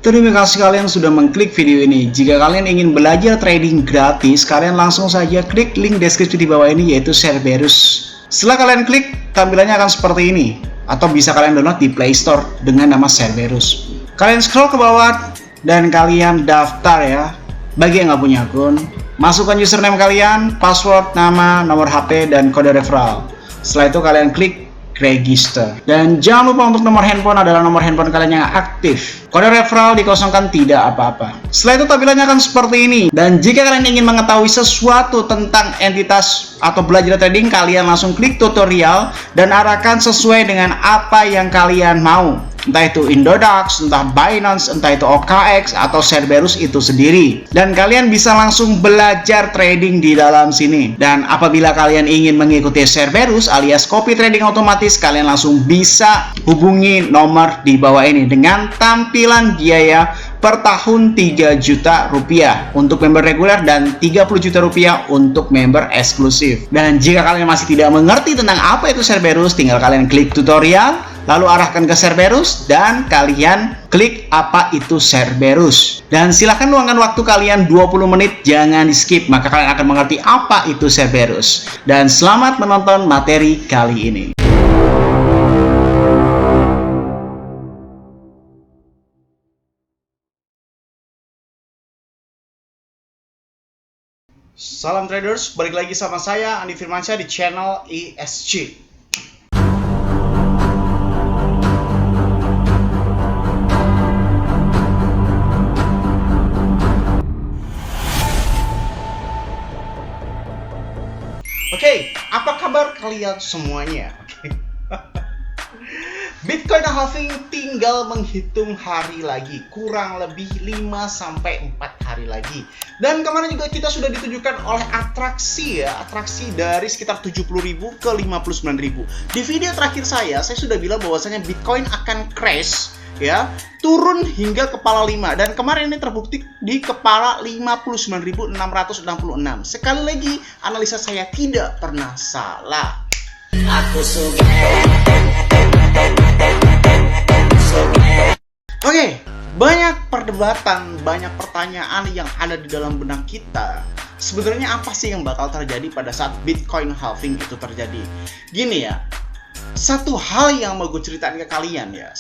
Terima kasih kalian sudah mengklik video ini. Jika kalian ingin belajar trading gratis, kalian langsung saja klik link deskripsi di bawah ini, yaitu Cerberus. Setelah kalian klik, tampilannya akan seperti ini. Atau bisa kalian download di Play Store dengan nama Cerberus. Kalian scroll ke bawah dan kalian daftar ya. Bagi yang nggak punya akun, masukkan username kalian, password, nama, nomor HP, dan kode referral. Setelah itu kalian klik register. Dan jangan lupa untuk nomor handphone adalah nomor handphone kalian yang aktif. Kode referral dikosongkan, tidak apa-apa. Setelah itu tampilannya akan seperti ini. Dan jika kalian ingin mengetahui sesuatu tentang entitas atau belajar trading, kalian langsung klik tutorial dan arahkan sesuai dengan apa yang kalian mau. Entah itu Indodax, entah Binance, entah itu OKX, atau Cerberus itu sendiri. Dan kalian bisa langsung belajar trading di dalam sini. Dan apabila kalian ingin mengikuti Cerberus alias copy trading otomatis, kalian langsung bisa hubungi nomor di bawah ini dengan tampilan biaya per tahun 3 juta rupiah untuk member reguler dan 30 juta rupiah untuk member eksklusif. Dan jika kalian masih tidak mengerti tentang apa itu Cerberus, tinggal kalian klik tutorial, lalu arahkan ke Cerberus dan kalian klik apa itu Cerberus. Dan silahkan luangkan waktu kalian 20 menit, jangan di skip, maka kalian akan mengerti apa itu Cerberus. Dan selamat menonton materi kali ini. Salam traders, balik lagi sama saya Andi Firmansyah di channel ESG. Oke, apa kabar kalian semuanya? Bitcoin halving tinggal menghitung hari lagi, kurang lebih 5-4 hari lagi. Dan kemarin juga kita sudah ditunjukkan oleh atraksi dari sekitar 70.000 ke 59.000. Di video terakhir saya sudah bilang bahwasanya Bitcoin akan crash ya, turun hingga kepala 5, dan kemarin ini terbukti di kepala 59.666. Sekali lagi, analisa saya tidak pernah salah. Oke, banyak perdebatan, banyak pertanyaan yang ada di dalam benak kita. Sebenarnya apa sih yang bakal terjadi pada saat Bitcoin halving itu terjadi? Gini ya, satu hal yang mau gue ceritain ke kalian ya,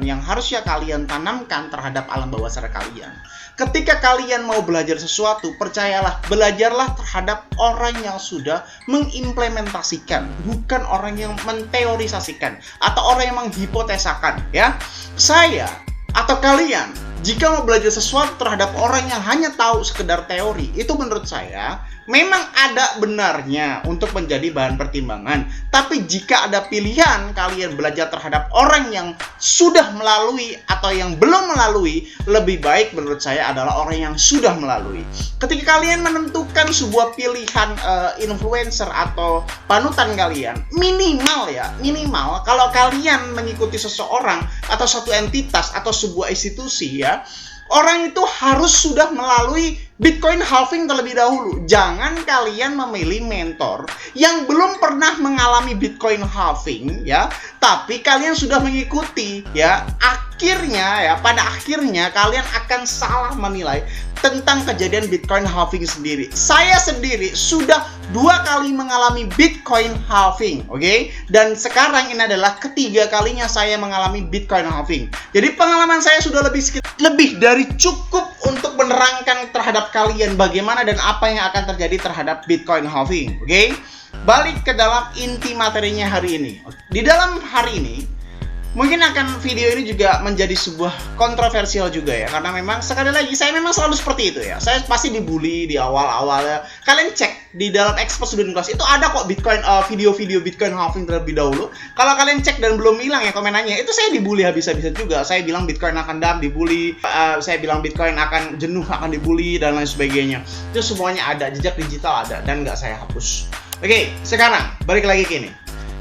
yang harusnya kalian tanamkan terhadap alam bawah sadar kalian. Ketika kalian mau belajar sesuatu, percayalah, belajarlah terhadap orang yang sudah mengimplementasikan, bukan orang yang menteorisasikan atau orang yang menghipotesakan ya. Saya atau kalian, jika mau belajar sesuatu terhadap orang yang hanya tahu sekedar teori, itu menurut saya memang ada benarnya untuk menjadi bahan pertimbangan. Tapi jika ada pilihan kalian belajar terhadap orang yang sudah melalui atau yang belum melalui, lebih baik menurut saya adalah orang yang sudah melalui. Ketika kalian menentukan sebuah pilihan influencer atau panutan kalian, minimal kalau kalian mengikuti seseorang atau satu entitas atau sebuah institusi ya, orang itu harus sudah melalui Bitcoin halving terlebih dahulu. Jangan kalian memilih mentor yang belum pernah mengalami Bitcoin halving ya, tapi kalian sudah mengikuti ya. Pada akhirnya kalian akan salah menilai tentang kejadian Bitcoin halving sendiri. Saya sendiri sudah 2 kali mengalami Bitcoin halving, oke? Dan sekarang ini adalah ketiga kalinya saya mengalami Bitcoin halving. Jadi pengalaman saya sudah lebih dari cukup untuk menerangkan terhadap kalian bagaimana dan apa yang akan terjadi terhadap Bitcoin halving, oke? Balik ke dalam inti materinya hari ini. Di dalam hari ini, mungkin akan video ini juga menjadi sebuah kontroversial juga ya, karena memang sekali lagi saya memang selalu seperti itu ya. Saya pasti dibully di awal-awal ya. Kalian cek di dalam Expert Student Class itu ada kok Bitcoin video-video Bitcoin halving terlebih dahulu. Kalau kalian cek dan belum hilang ya komenannya, itu saya dibully habis-habisan juga. Saya bilang Bitcoin akan down, dibully. Saya bilang Bitcoin akan jenuh, akan dibully dan lain sebagainya. Itu semuanya ada, jejak digital ada, dan nggak saya hapus. Oke, sekarang balik lagi ke ini.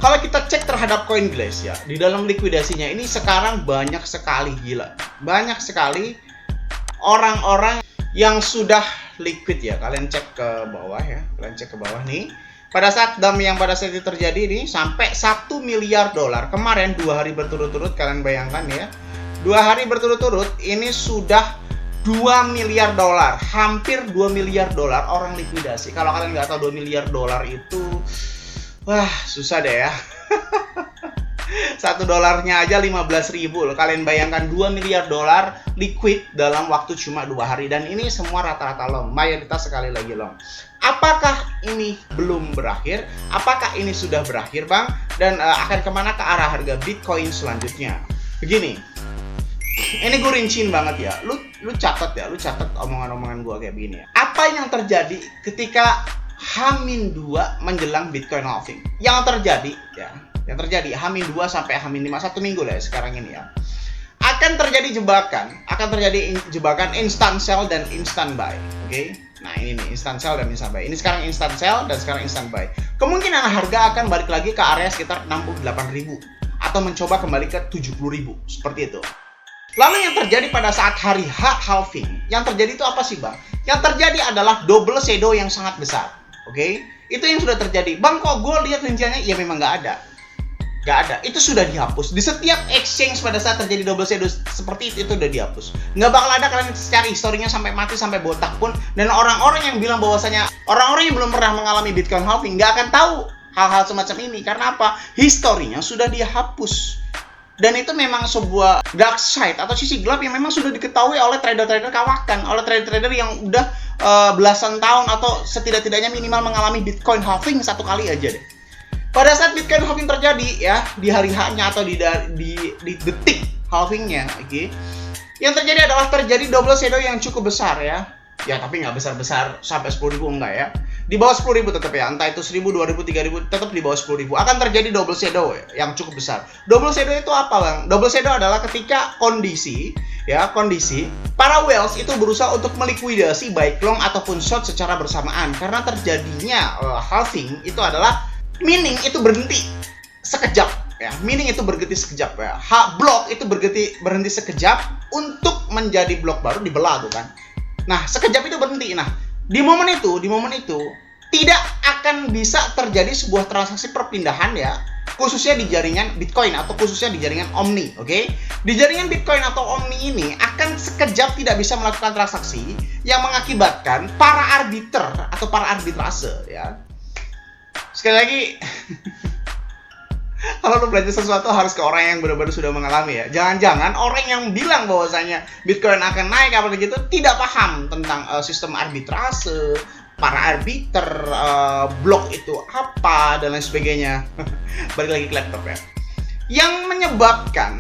Kalau kita cek terhadap CoinGlass ya, di dalam likuidasinya ini sekarang banyak sekali banyak sekali orang-orang yang sudah liquid ya. Kalian cek ke bawah ya, nih. Pada saat dump yang pada saat itu terjadi ini sampai $1 miliar kemarin 2 hari berturut-turut, kalian bayangkan ya. 2 hari berturut-turut ini sudah 2 miliar dolar, hampir 2 miliar dolar orang likuidasi. Kalau kalian nggak tahu 2 miliar dolar itu, wah susah deh ya. 1 dolarnya aja 15.000 loh. Kalian bayangkan 2 miliar dolar liquid dalam waktu cuma 2 hari. Dan ini semua rata-rata long, mayoritas sekali lagi long. Apakah ini belum berakhir? Apakah ini sudah berakhir bang? Dan akan kemana ke arah harga Bitcoin selanjutnya? Begini, ini gue rinciin banget ya. Lu catat ya, lu catat omongan-omongan gue kayak begini ya. Apa yang terjadi ketika H-2 menjelang Bitcoin halving? Yang terjadi ya, yang terjadi H-2 sampai H-5, 1 minggu lah ya sekarang ini ya, akan terjadi jebakan instant sell dan instant buy. Oke? Nah ini nih, instant sell dan instant buy. Ini sekarang instant sell dan sekarang instant buy. Kemungkinan harga akan balik lagi ke area sekitar 68.000 atau mencoba kembali ke 70.000 seperti itu. Lalu yang terjadi pada saat hari H halving, yang terjadi itu apa sih bang? Yang terjadi adalah double shadow yang sangat besar. Oke? Itu yang sudah terjadi. Bang kok gue lihat rinciannya? Ya memang nggak ada. Nggak ada, itu sudah dihapus. Di setiap exchange pada saat terjadi double shadow seperti itu udah dihapus. Nggak bakal ada kalian cari historinya sampai mati, sampai botak pun. Dan orang-orang yang bilang bahwasanya orang-orang yang belum pernah mengalami Bitcoin halving nggak akan tahu hal-hal semacam ini. Karena apa? Historinya sudah dihapus. Dan itu memang sebuah dark side atau sisi gelap yang memang sudah diketahui oleh trader-trader kawakan, oleh trader-trader yang udah belasan tahun atau setidak-tidaknya minimal mengalami Bitcoin halving 1 kali aja deh. Pada saat Bitcoin halving terjadi ya, di hari H-nya atau di detik halvingnya, oke, yang terjadi adalah terjadi double shadow yang cukup besar ya. Ya tapi nggak besar-besar sampai 10.000 enggak ya. Di bawah 10.000 tetap ya, entah itu 1.000, 2.000, 3.000, tetap di bawah 10.000. Akan terjadi double shadow ya, yang cukup besar. Double shadow itu apa bang? Double shadow adalah ketika kondisi para whales itu berusaha untuk melikuidasi baik long ataupun short secara bersamaan. Karena terjadinya halving itu adalah meaning itu berhenti sekejap ya, meaning itu berhenti sekejap ya. Blok itu berhenti sekejap untuk menjadi blok baru dibelah tuh kan. Nah, sekejap itu berhenti. Nah, di momen itu tidak akan bisa terjadi sebuah transaksi perpindahan ya, khususnya di jaringan Bitcoin atau khususnya di jaringan Omni, oke? Di jaringan Bitcoin atau Omni ini akan sekejap tidak bisa melakukan transaksi yang mengakibatkan para arbiter atau para arbitrase ya. Sekali lagi, kalau lo belajar sesuatu harus ke orang yang benar-benar sudah mengalami ya. Jangan-jangan orang yang bilang bahwasanya Bitcoin akan naik apa begitu tidak paham tentang sistem arbitrase, para arbiter, blok itu apa dan lain sebagainya. Balik lagi ke laptop ya. Yang menyebabkan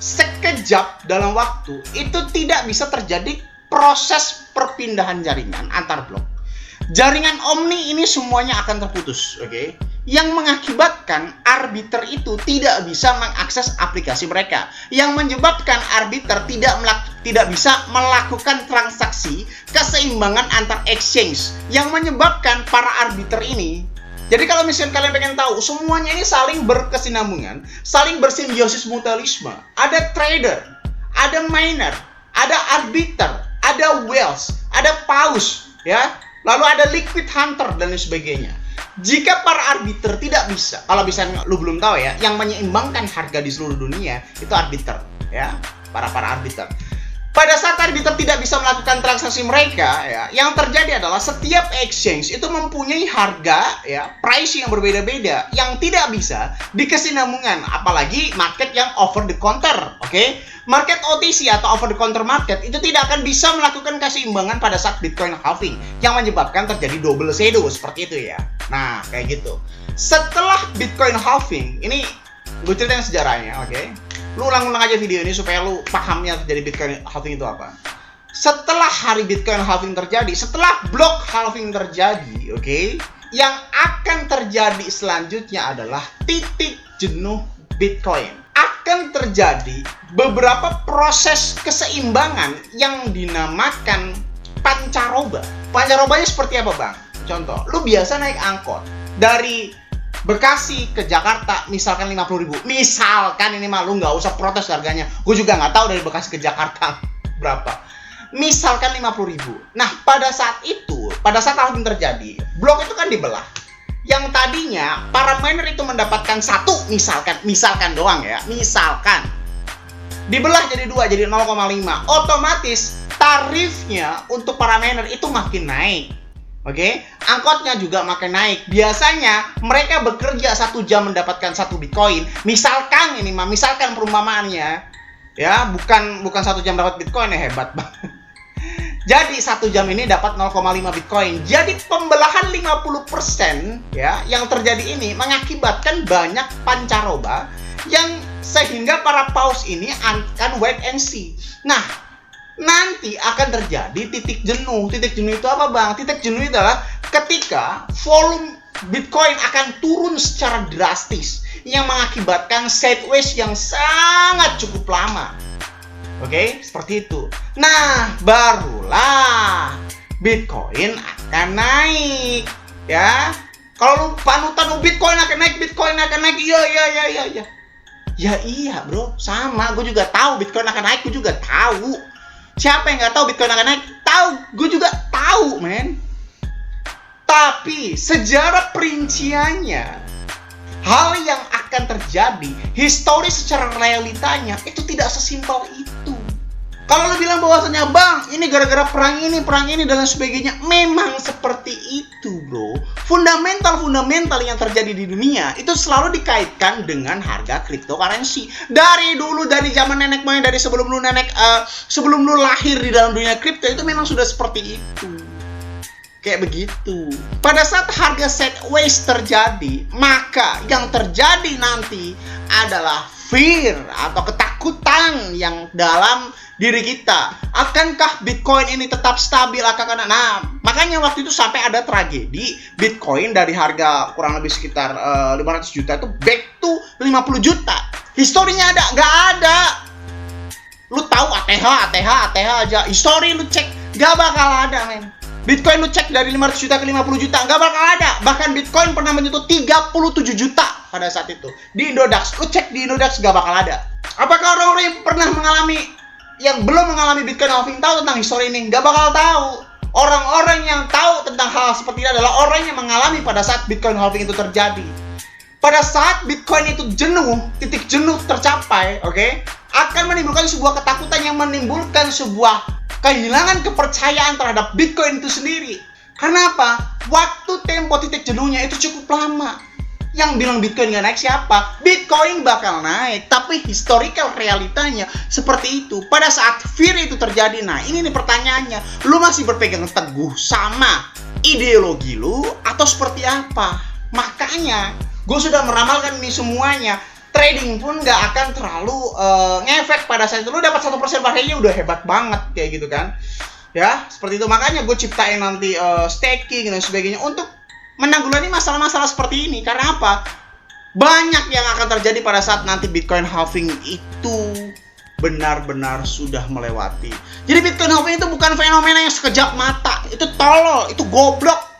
sekejap dalam waktu itu tidak bisa terjadi proses perpindahan jaringan antar blok. Jaringan Omni ini semuanya akan terputus, oke? Yang mengakibatkan arbiter itu tidak bisa mengakses aplikasi mereka, yang menyebabkan arbiter tidak bisa melakukan transaksi keseimbangan antar exchange, yang menyebabkan para arbiter ini. Jadi kalau misalnya kalian pengen tahu, semuanya ini saling berkesinambungan, saling bersimbiosis mutualisme. Ada trader, ada miner, ada arbiter, ada whales, ada paus, ya. Lalu ada liquid hunter dan lain sebagainya. Jika para arbiter tidak bisa, kalau misalnya lu belum tahu ya, yang menyeimbangkan harga di seluruh dunia itu arbiter, ya, para arbiter. Pada saat arbiter tidak bisa melakukan transaksi mereka, ya, yang terjadi adalah setiap exchange itu mempunyai harga, ya, price yang berbeda-beda, yang tidak bisa dikesinambungan, apalagi market yang over the counter, oke? Market OTC atau over the counter market itu tidak akan bisa melakukan keseimbangan pada saat Bitcoin halving, yang menyebabkan terjadi double shadow seperti itu ya. Nah, kayak gitu. Setelah Bitcoin halving, ini gue ceritain sejarahnya, oke? Lu ulang-ulang aja video ini supaya lu pahamnya terjadi Bitcoin halving itu apa. Setelah hari Bitcoin halving terjadi, setelah blok halving terjadi, oke? Yang akan terjadi selanjutnya adalah titik jenuh Bitcoin. Akan terjadi beberapa proses keseimbangan yang dinamakan pancaroba. Pancarobanya seperti apa, Bang? Contoh, lu biasa naik angkot dari Bekasi ke Jakarta, misalkan 50.000. Misalkan ini mah lu nggak usah protes harganya. Gue juga nggak tahu dari Bekasi ke Jakarta berapa. Misalkan 50.000. Nah, pada saat halving terjadi, blok itu kan dibelah. Yang tadinya para miner itu mendapatkan 1, misalkan doang ya, misalkan dibelah jadi 2, jadi 0,5. Otomatis tarifnya untuk para miner itu makin naik. Oke, angkotnya juga makin naik. Biasanya mereka bekerja 1 jam mendapatkan 1 Bitcoin. Misalkan perumpamaannya, ya bukan 1 jam dapat Bitcoin, ya hebat banget. Jadi 1 jam ini dapat 0,5 Bitcoin. Jadi pembelahan 50% ya yang terjadi ini mengakibatkan banyak pancaroba yang sehingga para paus ini akan wait and see. Nah, nanti akan terjadi titik jenuh. Titik jenuh itu apa, Bang? Titik jenuh itu adalah ketika volume Bitcoin akan turun secara drastis yang mengakibatkan sideways yang sangat cukup lama. Oke, seperti itu. Nah, barulah Bitcoin akan naik, ya. Kalau lu panutan Bitcoin akan naik, iya. Ya iya, bro. Sama, gue juga tahu Bitcoin akan naik, gue juga tahu. Siapa yang nggak tahu Bitcoin akan naik? Tahu, gue juga tahu, men. Tapi sejarah perinciannya, hal yang akan terjadi, historis secara realitanya itu tidak sesimpel itu. Kalau lo bilang bahwasanya, Bang, ini gara-gara perang ini dan lain sebagainya, memang seperti itu, bro. Fundamental yang terjadi di dunia itu selalu dikaitkan dengan harga cryptocurrency. Dari dulu, dari zaman nenek moyang, dari sebelum lu lahir di dalam dunia kripto itu memang sudah seperti itu. Kayak begitu. Pada saat harga sideways terjadi, maka yang terjadi nanti adalah fear atau ketakutan yang dalam diri kita. Akankah Bitcoin ini tetap stabil? Nah, makanya waktu itu sampai ada tragedi Bitcoin dari harga kurang lebih sekitar 500 juta itu back to 50 juta. Historinya ada? Nggak ada. Lu tahu ATH aja. History lu cek, nggak bakal ada, men. Bitcoin lu cek dari 500 juta ke 50 juta, nggak bakal ada. Bahkan Bitcoin pernah menyentuh 37 juta pada saat itu. Di Indodax, lu cek di Indodax, nggak bakal ada. Apakah orang-orang yang belum mengalami Bitcoin halving tahu tentang histori ini? Nggak bakal tahu. Orang-orang yang tahu tentang hal seperti ini adalah orang yang mengalami pada saat Bitcoin halving itu terjadi. Pada saat Bitcoin itu jenuh, titik jenuh tercapai, oke, akan menimbulkan sebuah ketakutan yang menimbulkan sebuah kehilangan kepercayaan terhadap Bitcoin itu sendiri. Karena apa? Waktu tempo titik jenuhnya itu cukup lama. Yang bilang Bitcoin nggak naik siapa? Bitcoin bakal naik, tapi historical realitanya seperti itu. Pada saat fear itu terjadi, nah ini nih pertanyaannya, lu masih berpegang teguh sama ideologi lu atau seperti apa? Makanya gue sudah meramalkan ini semuanya. Trading pun nggak akan terlalu ngefek pada saat itu. Lu dapat 1% per harinya udah hebat banget kayak gitu kan? Ya seperti itu. Makanya gue ciptain nanti staking dan sebagainya untuk menanggulangi masalah-masalah seperti ini. Karena apa? Banyak yang akan terjadi pada saat nanti Bitcoin halving itu benar-benar sudah melewati. Jadi Bitcoin halving itu bukan fenomena yang sekejap mata. Itu tolol, itu goblok.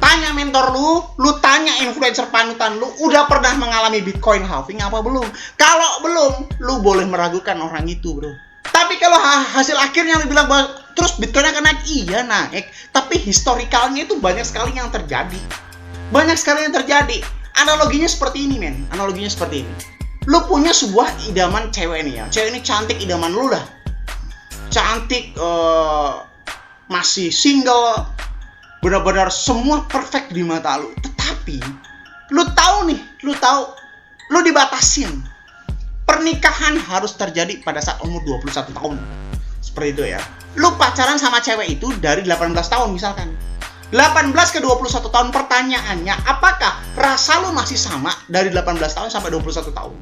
Tanya mentor lu tanya influencer panutan lu, udah pernah mengalami Bitcoin halving apa belum? Kalau belum, lu boleh meragukan orang itu, bro. Tapi kalau hasil akhirnya lu bilang bahwa terus Bitcoin akan naik, iya naik. Tapi historicalnya itu banyak sekali yang terjadi. Analoginya seperti ini, men. Analoginya seperti ini. Lu punya sebuah idaman cewek nih ya. Cewek ini cantik, idaman lu dah. Cantik, masih single. Benar-benar semua perfect di mata lu. Tetapi, lu dibatasin. Pernikahan harus terjadi pada saat umur 21 tahun. Seperti itu ya. Lu pacaran sama cewek itu dari 18 tahun misalkan. 18 ke 21 tahun, pertanyaannya, apakah rasa lu masih sama dari 18 tahun sampai 21 tahun?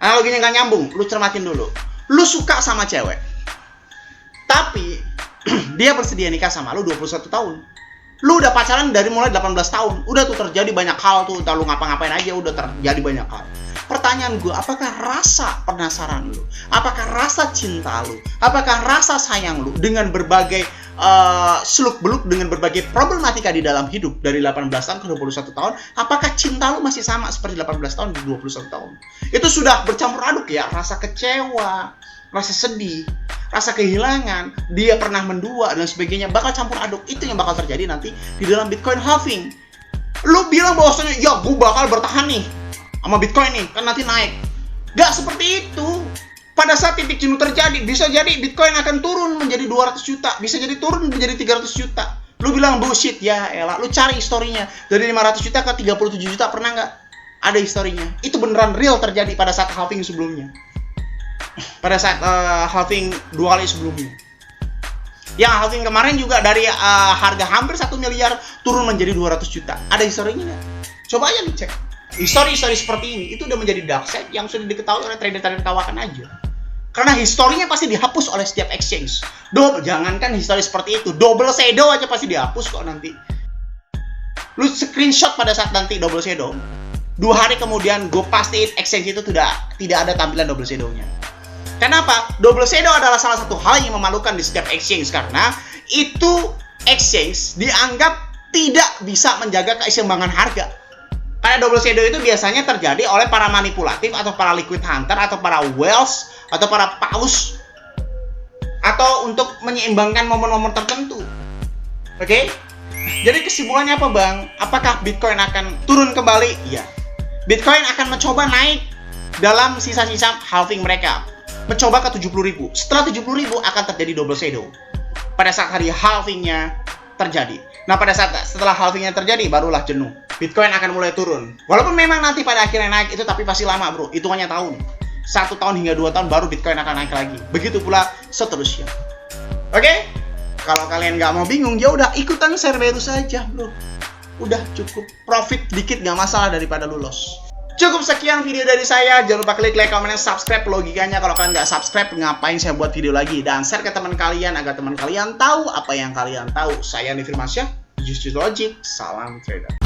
Analoginya nggak nyambung, lu cermatin dulu. Lu suka sama cewek. Tapi dia bersedia nikah sama lu 21 tahun. Lu udah pacaran dari mulai 18 tahun. Udah tuh terjadi banyak hal tuh. Entah lu ngapa-ngapain aja udah terjadi banyak hal. Pertanyaan gue, apakah rasa penasaran lu? Apakah rasa cinta lu? Apakah rasa sayang lu dengan berbagai seluk-beluk, dengan berbagai problematika di dalam hidup dari 18 tahun ke 21 tahun, apakah cinta lu masih sama seperti 18 tahun ke 21 tahun? Itu sudah bercampur aduk ya, rasa kecewa, rasa sedih, rasa kehilangan, dia pernah mendua dan sebagainya, bakal campur aduk. Itu yang bakal terjadi nanti di dalam Bitcoin halving. Lu bilang bahwasanya ya gue bakal bertahan nih sama Bitcoin nih, kan nanti naik. Gak seperti itu. Pada saat titik jenuh terjadi, bisa jadi Bitcoin akan turun menjadi 200 juta, bisa jadi turun menjadi 300 juta. Lu bilang bullshit, ya elah, lu cari historinya. Dari 500 juta ke 37 juta, pernah nggak? Ada historinya. Itu beneran real terjadi pada saat halving sebelumnya. Pada saat halving 2 kali sebelumnya. Yang halving kemarin juga dari harga hampir 1 miliar turun menjadi 200 juta. Ada historinya nggak? Coba aja dicek. Histori-histori seperti ini, itu udah menjadi dark side yang sudah diketahui oleh trader-trader kawakan aja. Karena historinya pasti dihapus oleh setiap exchange. Jangankan histori seperti itu, double shadow aja pasti dihapus kok nanti. Lu screenshot pada saat nanti double shadow, 2 hari kemudian gue pastiin exchange itu tidak ada tampilan double shadow-nya. Kenapa? Double shadow adalah salah satu hal yang memalukan di setiap exchange, karena itu exchange dianggap tidak bisa menjaga keseimbangan harga. Karena double shadow itu biasanya terjadi oleh para manipulatif atau para liquid hunter atau para whales atau para paus, atau untuk menyeimbangkan momen-momen tertentu. Oke? Jadi kesimpulannya apa, Bang? Apakah Bitcoin akan turun kembali? Iya. Bitcoin akan mencoba naik dalam sisa-sisa halving mereka. Mencoba ke 70.000. Setelah 70.000 akan terjadi double shadow. Pada saat hari halvingnya terjadi. Nah, pada saat setelah halvingnya terjadi, barulah jenuh. Bitcoin akan mulai turun. Walaupun memang nanti pada akhirnya naik itu, tapi pasti lama, bro. Hitungannya tahun. 1 tahun hingga 2 tahun baru Bitcoin akan naik lagi. Begitu pula seterusnya. Oke? Kalau kalian nggak mau bingung, ya udah ikutan Cerberus saja, bro. Udah cukup. Profit dikit nggak masalah daripada lu loss. Cukup sekian video dari saya. Jangan lupa klik like, comment, dan subscribe. Logikanya kalau kalian nggak subscribe, ngapain saya buat video lagi? Dan share ke teman kalian agar teman kalian tahu apa yang kalian tahu. Saya Andi Firmansyah, Just Logic. Salam trader.